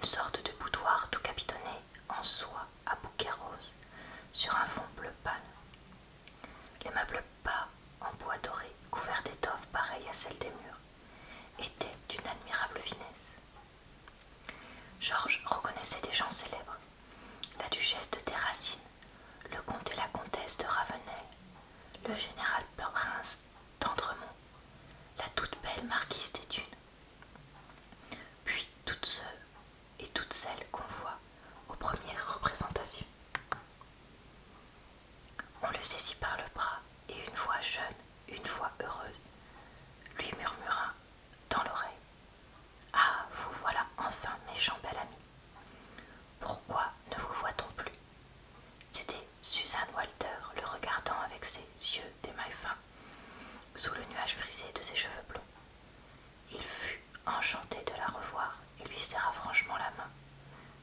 sorte de boudoir tout capitonné en soie à bouquet rose sur un fond bleu pâle. Les meubles bas en bois doré, couverts d'étoffes pareilles à celles des murs, étaient d'une admirable finesse. Georges reconnaissait des gens célèbres, la duchesse de Terracine, le comte et la comtesse de Ravenel, le général prince d'Andremont, la toute belle marquise des Thunes, puis toutes ceux et toutes celles qu'on voit aux premières représentations. On le saisit par le bras et une voix jeune, une voix heureuse, lui murmura dans l'oreille: Ah, vous voilà enfin, méchant bel ami. Pourquoi ne vous voit-on plus? C'était Suzanne Walter, le regardant avec ses yeux d'émail fin, sous le nuage frisé de ses cheveux blonds. Il fut enchanté de la revoir et lui serra franchement la main,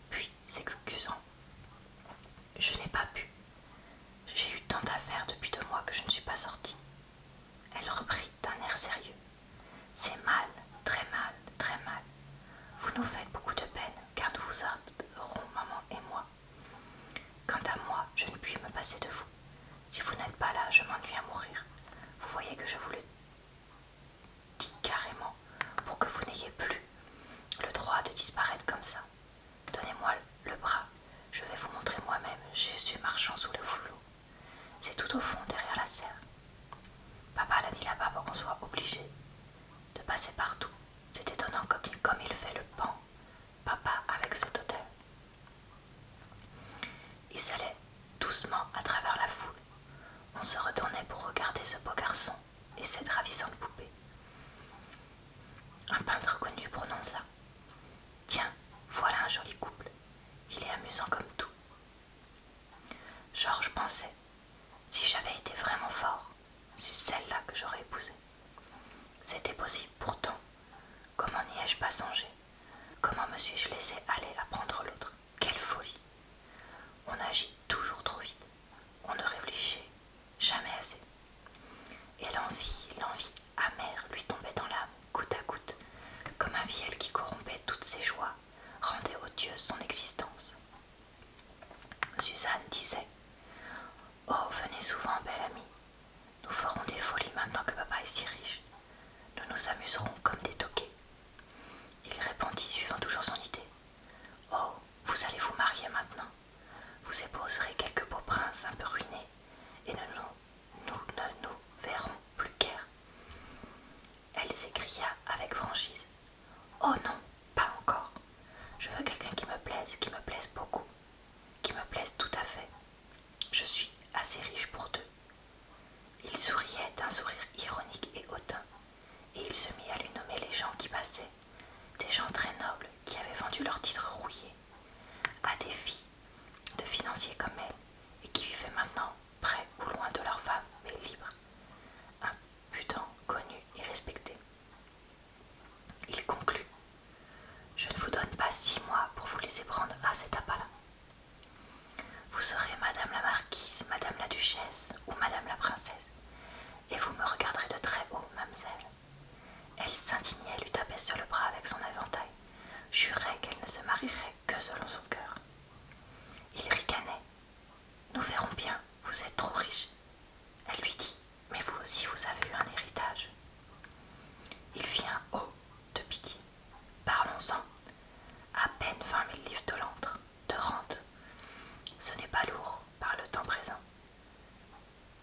puis, s'excusant: Je n'ai pas pu. J'ai eu tant d'affaires depuis 2 mois que je ne suis pas sortie. Elle reprit d'un air sérieux: C'est mal, très mal, très mal. Vous nous faites beaucoup de peine, car nous vous adorons, maman et moi. Quant à moi, je ne puis me passer de vous. Si vous n'êtes pas là, je m'ennuie à mourir. Vous voyez que je vous le dis carrément, pour que vous n'ayez plus le droit de disparaître comme ça. Donnez-moi le bras, je vais vous montrer moi-même Jésus marchant sous le flot. C'est tout au fond, derrière la serre. Papa l'a mis là-bas pour qu'on soit obligé de passer partout. C'est étonnant comme il fait le pan, papa, avec cet hôtel. Il s'allait doucement à travers la foule. On se retournait pour regarder ce beau garçon et cette ravissante poupée. Un peintre connu prononça: Tiens, voilà un joli couple. Il est amusant comme tout. Georges pensait: Si j'avais été vraiment fort, c'est celle-là que j'aurais épousée. C'était possible pourtant. Comment n'y ai-je pas songé? Comment me suis-je laissé aller à prendre l'autre? Quelle folie! On agit toujours trop vite. On ne réfléchit jamais assez. Et l'envie amère lui tombait dans l'âme, goutte à goutte, comme un viel qui corrompait toutes ses joies, rendait odieuse son existence. Suzanne disait: Oh, venez souvent, belle amie. Nous ferons des folies maintenant que papa est si riche. Nous nous amuserons comme des toqués. Il répondit, suivant toujours son idée: Oh, vous allez vous marier maintenant. Vous épouserez quelques beaux princes un peu ruinés, et nous ne nous verrons plus guère. Elle s'écria avec franchise: Oh non, pas encore. Je veux quelqu'un qui me plaise beaucoup, qui me plaise tout à fait. Je suis assez riche pour 2. Il souriait d'un sourire ironique et hautain, et il se mit à lui nommer les gens qui passaient, des gens très nobles qui avaient vendu leurs titres rouillés à des filles de financiers comme elle, et qui vivaient maintenant près ou loin de leurs femmes, mais libres, impudents, connus et respectés. Il conclut: Je ne vous donne pas 6 mois pour vous laisser prendre à cet appât-là. Vous serez madame la marquise, madame la duchesse ou madame la princesse, et vous me regarderez de très haut, mademoiselle. Elle s'indignait, lui tapait sur le bras avec son éventail, jurait qu'elle ne se marierait que selon son cœur. Il ricanait: Nous verrons bien, vous êtes trop riche. Elle lui dit: Mais vous aussi, vous avez eu un héritage. Il fit un oh de pitié. Parlons-en. À peine 20 000 livres de rente. Ce n'est pas lourd par le temps présent.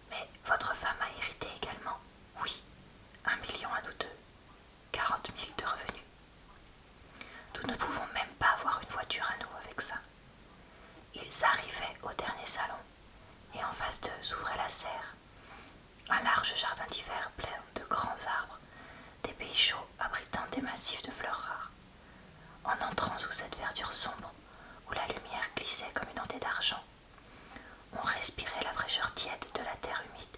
Mais votre femme a hérité également. Oui, 1 million à nous 2, 40 000 de revenus. Nous ne pouvons même pas avoir une voiture à nous avec ça. Ils arrivaient au dernier salon, et en face d'eux s'ouvrait la serre, un large jardin d'hiver plein de grands arbres, des pays chauds abritant des massifs de fleurs rares. En entrant sous cette verdure sombre, où la lumière glissait comme une ondée d'argent, on respirait la fraîcheur tiède de la terre humide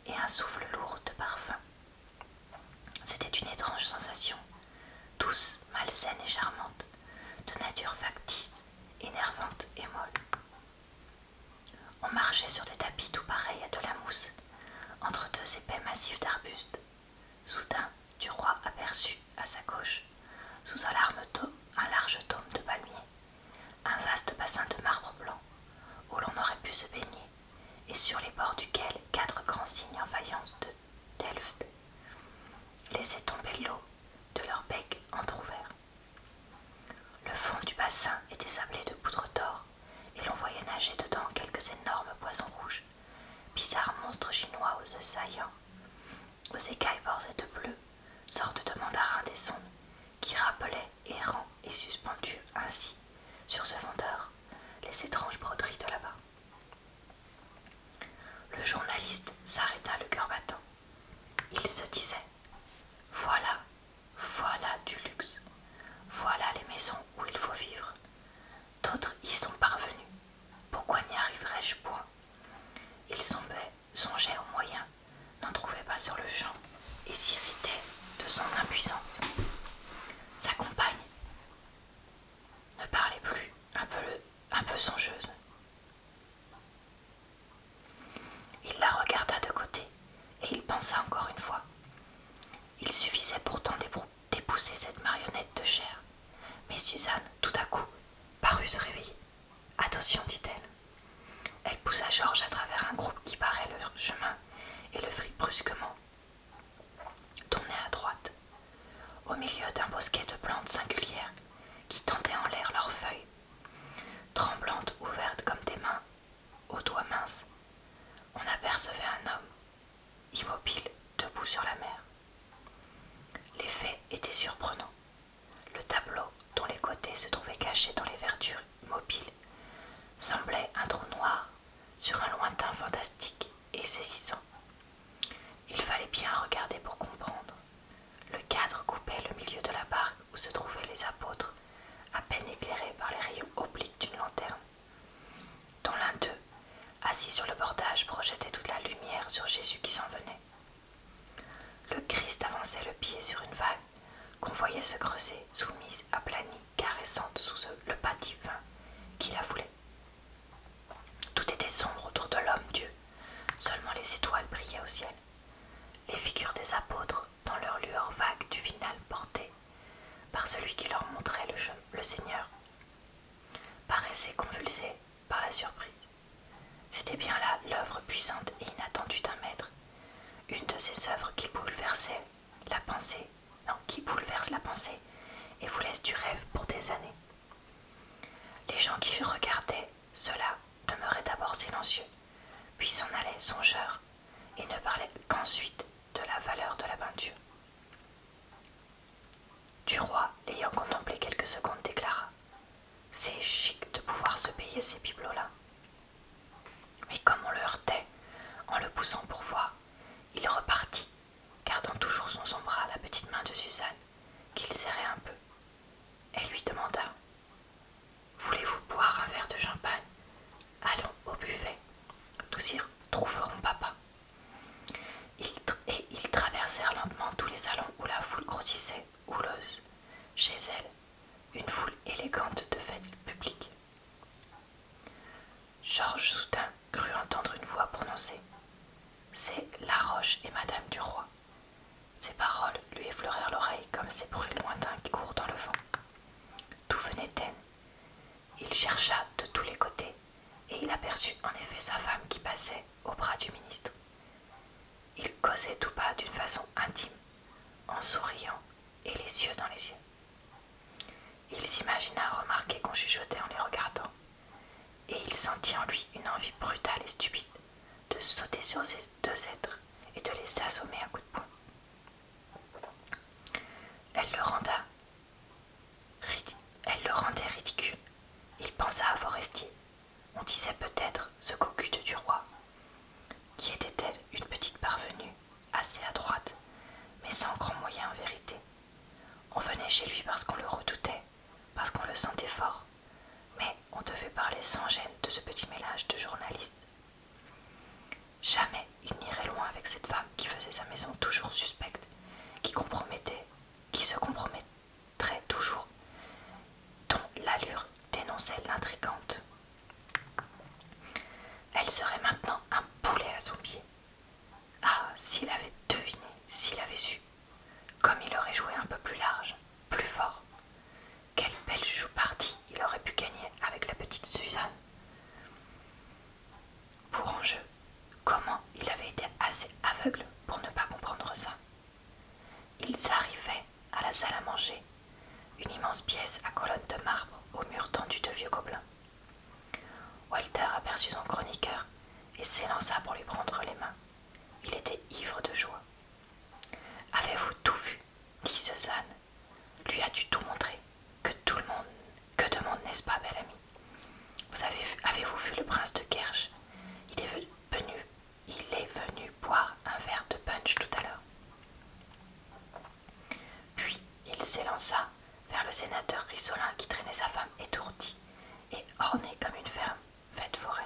et un souffle lourd de parfum. C'était une étrange sensation, douce, malsaine et charmante, de nature factice, énervante et molle. On marchait sur des tapis tout pareils à de la mousse, entre 2 épais massifs d'arbustes. Soudain, Duroy aperçut, à sa gauche, sous un large dôme de palmier, un vaste bassin de marbre blanc où l'on aurait pu se baigner, et sur les bords duquel 4 grands cygnes en faïence de Delft laissaient tomber l'eau de leurs becs entr'ouverts. Le fond du bassin était sablé de poudre d'or, et l'on voyait nager dedans quelques énormes poissons rouges, bizarres monstres chinois aux œufs saillants, aux écailles bordées de bleu, sortes de mandarins des sondes, qui rappelaient, errants et suspendus ainsi sur ce fond d'or, les étranges broderies de là-bas. Le journaliste s'arrêta le cœur battant. Il se disait: voilà, voilà du luxe, voilà les maisons où il faut vivre. D'autres y sont parvenus, pourquoi n'y arriverais-je point? Il songeait aux moyens, n'en trouvait pas sur le champ, et s'irritait de son impuissance. Sa compagne ne parlait plus, un peu songeuse. Il la regarda de côté, et il pensa encore une fois. Il suffisait pourtant d'épouser cette marionnette de chair. Mais Suzanne, tout à coup, parut se réveiller. « Attention, dit-elle. » Elle poussa Georges à travers un groupe qui barrait le chemin et le fit brusquement tourner à droite, au milieu d'un bosquet de plantes singulières qui tentaient en l'air leurs feuilles, tremblantes, ouvertes comme des mains aux doigts minces. On apercevait un homme, immobile, debout sur la mer. L'effet était surprenant. Le tableau, dont les côtés se trouvaient cachés dans les verdures immobiles, semblait un trou noir sur un lointain fantastique et saisissant. Il fallait bien regarder pour comprendre. Le cadre coupait le milieu de la barque où se trouvaient les apôtres, à peine éclairés par les rayons obliques d'une lanterne, dont l'un d'eux, assis sur le bordage, projetait toute la lumière sur Jésus qui s'en venait. Le Christ avançait le pied sur une vague qu'on voyait se creuser, soumise, aplanie, caressante sous le pas divin qui la foulait. Tout était sombre autour de l'homme-dieu, seulement les étoiles brillaient au ciel. Les figures des apôtres, dans leur lueur vague du final portée par celui qui leur montrait le Seigneur, paraissaient convulsés par la surprise. C'était bien là l'œuvre puissante et inattendue d'un maître, une de ces œuvres qui bouleverse la pensée et vous laisse du rêve pour des années. Les gens qui regardaient cela demeuraient d'abord silencieux, puis s'en allaient songeurs et ne parlaient qu'ensuite de la valeur de la peinture. Du roi, l'ayant contemplé quelques secondes, déclara: « C'est chic de pouvoir se payer ces bibelots-là. » Mais comme on le heurtait en le poussant pour voir, il repartit, gardant toujours sous son bras la petite main de Suzanne, qu'il serrait un peu. Elle lui demanda: « Voulez-vous boire un verre de champagne? Allons au buffet. Nous y trouverons papa. » Et ils traversèrent lentement tous les salons où la foule grossissait, houleuse, chez elle, une foule élégante de fêtes publiques. Georges soudain crut entendre une voix prononcer: « C'est Laroche et Madame du Roi. » Ces paroles lui effleurèrent l'oreille comme ces bruits lointains qui courent dans le vent. D'où venait-elle? Il chercha de tous les côtés, et il aperçut en effet sa femme qui passait au bras du ministre. Il causait tout bas d'une façon intime, en souriant et les yeux dans les yeux. Il s'imagina remarquer qu'on chuchotait en les regardant, et il sentit en lui une envie brutale et stupide de sauter sur ces deux êtres et de les assommer à coups de poing. Elle le rendait ridicule. Il pensa à Forestier. On disait peut-être ce coculte du roi. Qui était-elle? Une petite parvenue, assez adroite, mais sans grand moyen en vérité. On venait chez lui parce qu'on le redoutait, parce qu'on le sentait fort, mais on devait parler sans gêne de ce petit ménage de journalistes. Jamais il n'irait loin avec cette femme qui faisait sa maison toujours suspecte, qui se compromettrait toujours, dont l'allure dénonçait l'intrigante. Elle serait maintenant un poulet à son pied. Ah, s'il avait deviné, s'il avait su, comme il aurait joué un peu plus large, plus fort. salle à manger, une immense pièce à colonnes de marbre au mur tendu de vieux gobelins. Walter aperçut son chroniqueur et s'élança pour lui prendre les mains. Il était ivre de joie. « Avez-vous tout vu ?» dit Suzanne. « Lui as-tu tout montré? Que tout le monde, que de monde, n'est-ce pas, belle amie? Avez-vous vu le prince de Kerch? Il est venu boire un verre de punch tout à l'heure. » Puis il s'élança vers le sénateur Rissolin qui traînait sa femme étourdie et ornée comme une ferme fête foraine.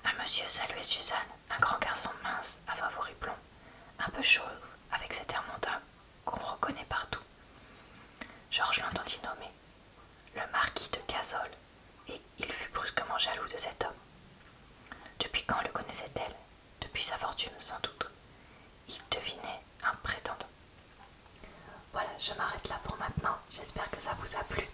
Un monsieur saluait Suzanne, un grand garçon mince à favoris blonds, un peu chauve, avec cet air mondain qu'on reconnaît partout. Georges l'entendit nommer le marquis de Cazolles, et il fut brusquement jaloux de cet homme. Depuis quand le connaissait-elle? Depuis sa fortune, sans doute. Il devinait un prétendant. Voilà, je m'arrête là pour maintenant. J'espère que ça vous a plu.